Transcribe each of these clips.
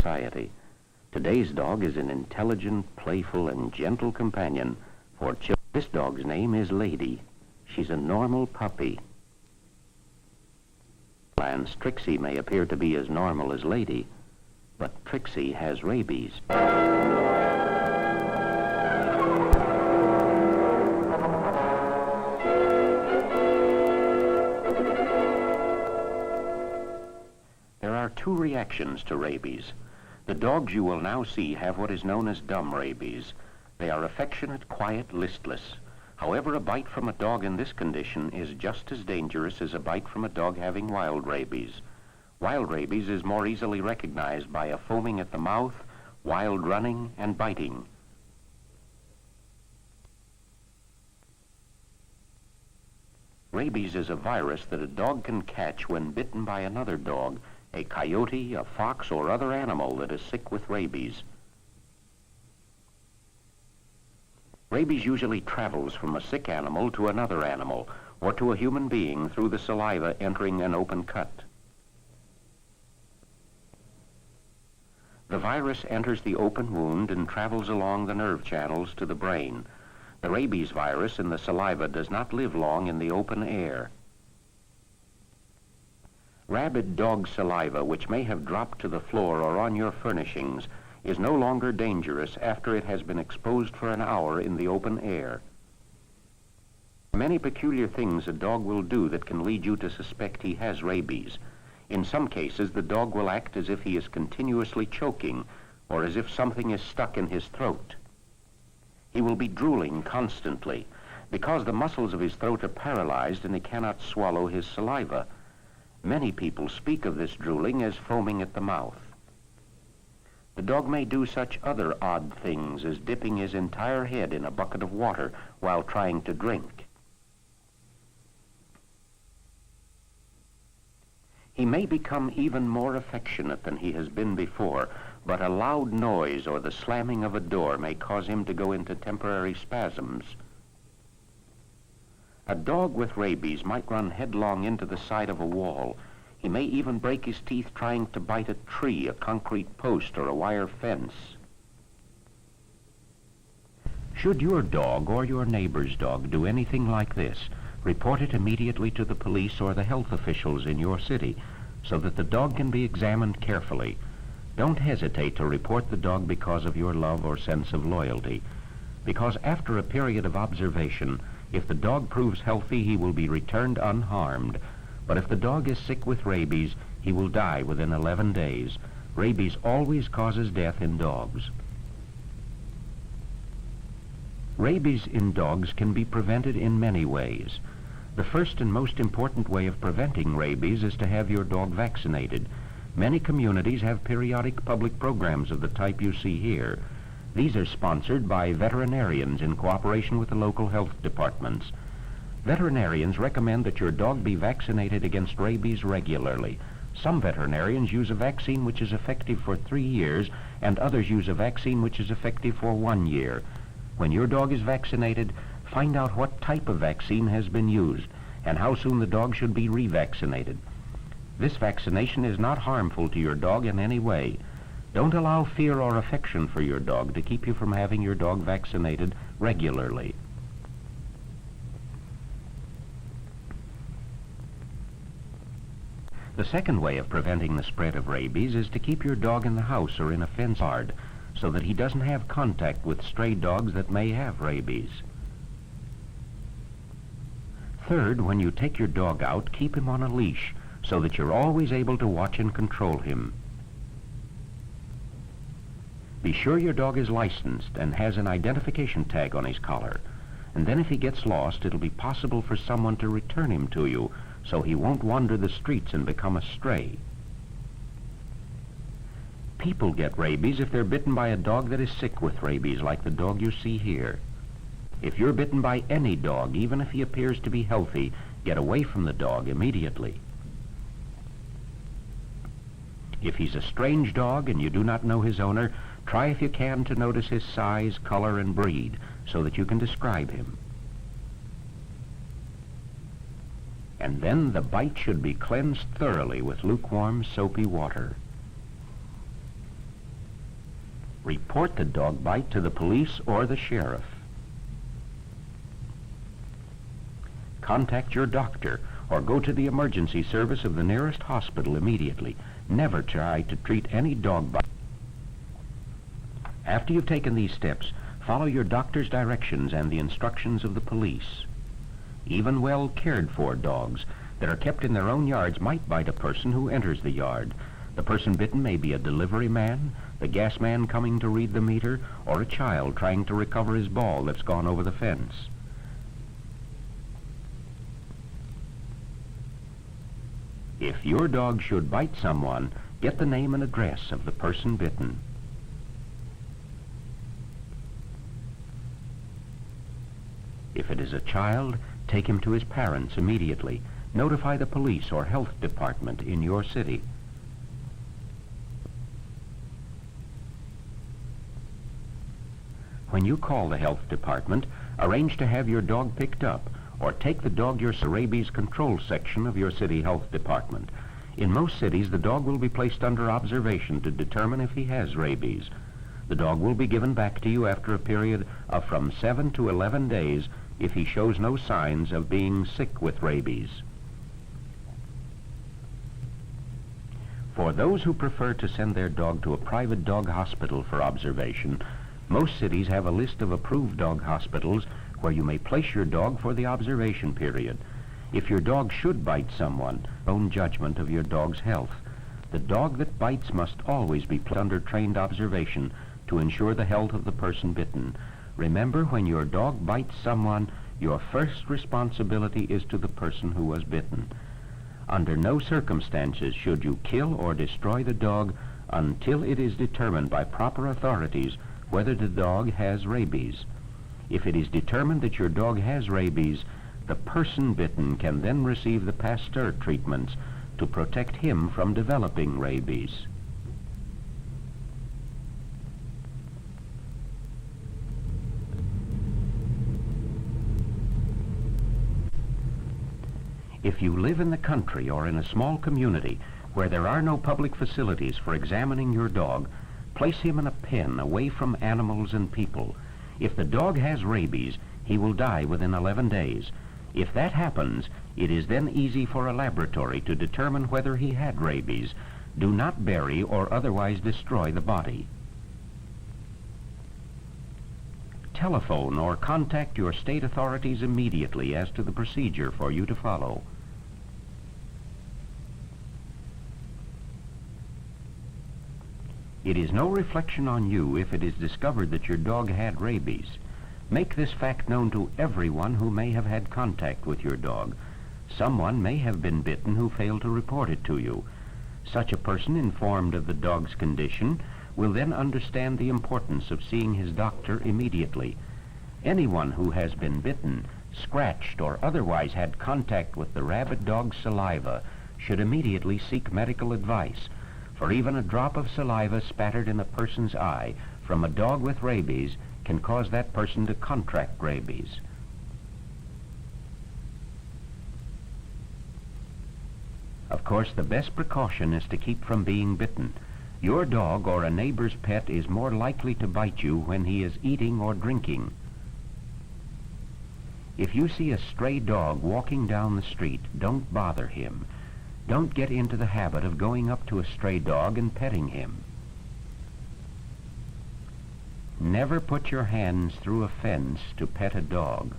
society. Today's dog is an intelligent, playful, and gentle companion for children. This dog's name is Lady. She's a normal puppy. Trixie may appear to be as normal as Lady, but Trixie has rabies. There are two reactions to rabies. The dogs you will now see have what is known as dumb rabies. They are affectionate, quiet, listless. However, a bite from a dog in this condition is just as dangerous as a bite from a dog having wild rabies. Wild rabies is more easily recognized by a foaming at the mouth, wild running, and biting. Rabies is a virus that a dog can catch when bitten by another dog, a coyote, a fox, or other animal that is sick with rabies. Rabies usually travels from a sick animal to another animal or to a human being through the saliva entering an open cut. The virus enters the open wound and travels along the nerve channels to the brain. The rabies virus in the saliva does not live long in the open air. Rabid dog saliva, which may have dropped to the floor or on your furnishings, is no longer dangerous after it has been exposed for an hour in the open air. Many peculiar things a dog will do that can lead you to suspect he has rabies. In some cases, the dog will act as if he is continuously choking or as if something is stuck in his throat. He will be drooling constantly because the muscles of his throat are paralyzed and he cannot swallow his saliva. Many people speak of this drooling as foaming at the mouth. The dog may do such other odd things as dipping his entire head in a bucket of water while trying to drink. He may become even more affectionate than he has been before, but a loud noise or the slamming of a door may cause him to go into temporary spasms. A dog with rabies might run headlong into the side of a wall. He may even break his teeth trying to bite a tree, a concrete post, or a wire fence. Should your dog or your neighbor's dog do anything like this, report it immediately to the police or the health officials in your city so that the dog can be examined carefully. Don't hesitate to report the dog because of your love or sense of loyalty, because after a period of observation, if the dog proves healthy, he will be returned unharmed. But if the dog is sick with rabies, he will die within 11 days. Rabies always causes death in dogs. Rabies in dogs can be prevented in many ways. The first and most important way of preventing rabies is to have your dog vaccinated. Many communities have periodic public programs of the type you see here. These are sponsored by veterinarians in cooperation with the local health departments. Veterinarians recommend that your dog be vaccinated against rabies regularly. Some veterinarians use a vaccine which is effective for 3 years, and others use a vaccine which is effective for 1 year. When your dog is vaccinated, find out what type of vaccine has been used and how soon the dog should be revaccinated. This vaccination is not harmful to your dog in any way. Don't allow fear or affection for your dog to keep you from having your dog vaccinated regularly. The second way of preventing the spread of rabies is to keep your dog in the house or in a fenced yard so that he doesn't have contact with stray dogs that may have rabies. Third, when you take your dog out, keep him on a leash so that you're always able to watch and control him. Be sure your dog is licensed and has an identification tag on his collar. And then if he gets lost, it'll be possible for someone to return him to you so he won't wander the streets and become a stray. People get rabies if they're bitten by a dog that is sick with rabies, like the dog you see here. If you're bitten by any dog, even if he appears to be healthy, get away from the dog immediately. If he's a strange dog and you do not know his owner, try if you can to notice his size, color, and breed so that you can describe him. And then the bite should be cleansed thoroughly with lukewarm, soapy water. Report the dog bite to the police or the sheriff. Contact your doctor or go to the emergency service of the nearest hospital immediately. Never try to treat any dog bite. After you've taken these steps, follow your doctor's directions and the instructions of the police. Even well cared for dogs that are kept in their own yards might bite a person who enters the yard. The person bitten may be a delivery man, the gas man coming to read the meter, or a child trying to recover his ball that's gone over the fence. If your dog should bite someone, get the name and address of the person bitten. If it is a child, take him to his parents immediately. Notify the police or health department in your city. When you call the health department, arrange to have your dog picked up or take the dog to the rabies control section of your city health department. In most cities, the dog will be placed under observation to determine if he has rabies. The dog will be given back to you after a period of from 7 to 11 days if he shows no signs of being sick with rabies. For those who prefer to send their dog to a private dog hospital for observation, most cities have a list of approved dog hospitals where you may place your dog for the observation period. If your dog should bite someone, own judgment of your dog's health. The dog that bites must always be placed under trained observation to ensure the health of the person bitten. Remember, when your dog bites someone, your first responsibility is to the person who was bitten. Under no circumstances should you kill or destroy the dog until it is determined by proper authorities whether the dog has rabies. If it is determined that your dog has rabies, the person bitten can then receive the Pasteur treatments to protect him from developing rabies. If you live in the country or in a small community where there are no public facilities for examining your dog, place him in a pen away from animals and people. If the dog has rabies, he will die within 11 days. If that happens, it is then easy for a laboratory to determine whether he had rabies. Do not bury or otherwise destroy the body. Telephone or contact your state authorities immediately as to the procedure for you to follow. It is no reflection on you if it is discovered that your dog had rabies. Make this fact known to everyone who may have had contact with your dog. Someone may have been bitten who failed to report it to you. Such a person, informed of the dog's condition, will then understand the importance of seeing his doctor immediately. Anyone who has been bitten, scratched, or otherwise had contact with the rabid dog's saliva should immediately seek medical advice, for even a drop of saliva spattered in a person's eye from a dog with rabies can cause that person to contract rabies. Of course, the best precaution is to keep from being bitten. Your dog or a neighbor's pet is more likely to bite you when he is eating or drinking. If you see a stray dog walking down the street, don't bother him. Don't get into the habit of going up to a stray dog and petting him. Never put your hands through a fence to pet a dog.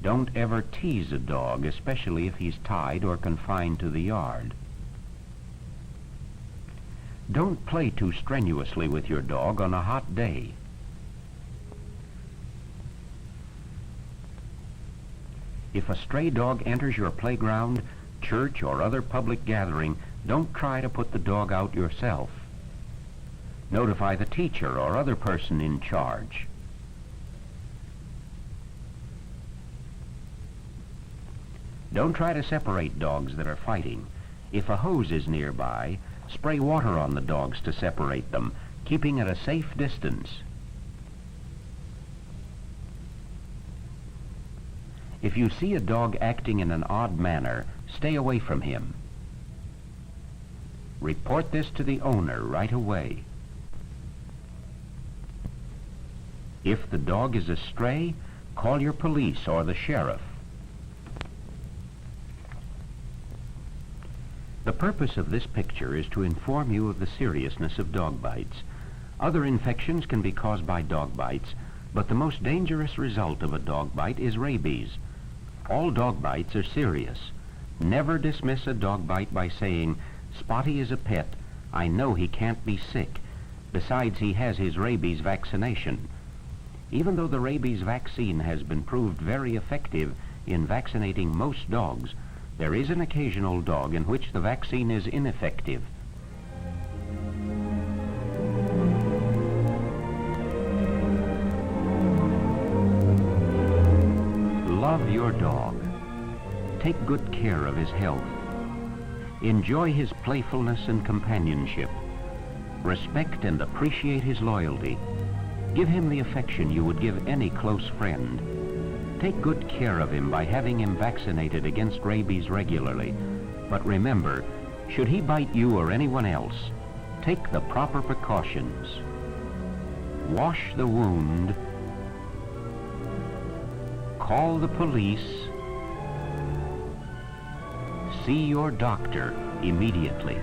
Don't ever tease a dog, especially if he's tied or confined to the yard. Don't play too strenuously with your dog on a hot day. If a stray dog enters your playground, church, or other public gathering, don't try to put the dog out yourself. Notify the teacher or other person in charge. Don't try to separate dogs that are fighting. If a hose is nearby, spray water on the dogs to separate them, keeping at a safe distance. If you see a dog acting in an odd manner, stay away from him. Report this to the owner right away. If the dog is a stray, call your police or the sheriff. The purpose of this picture is to inform you of the seriousness of dog bites. Other infections can be caused by dog bites, but the most dangerous result of a dog bite is rabies. All dog bites are serious. Never dismiss a dog bite by saying, "Spotty is a pet. I know he can't be sick. Besides, he has his rabies vaccination." Even though the rabies vaccine has been proved very effective in vaccinating most dogs, there is an occasional dog in which the vaccine is ineffective. Love your dog. Take good care of his health. Enjoy his playfulness and companionship. Respect and appreciate his loyalty. Give him the affection you would give any close friend. Take good care of him by having him vaccinated against rabies regularly. But remember, should he bite you or anyone else, take the proper precautions. Wash the wound. Call the police. See your doctor immediately.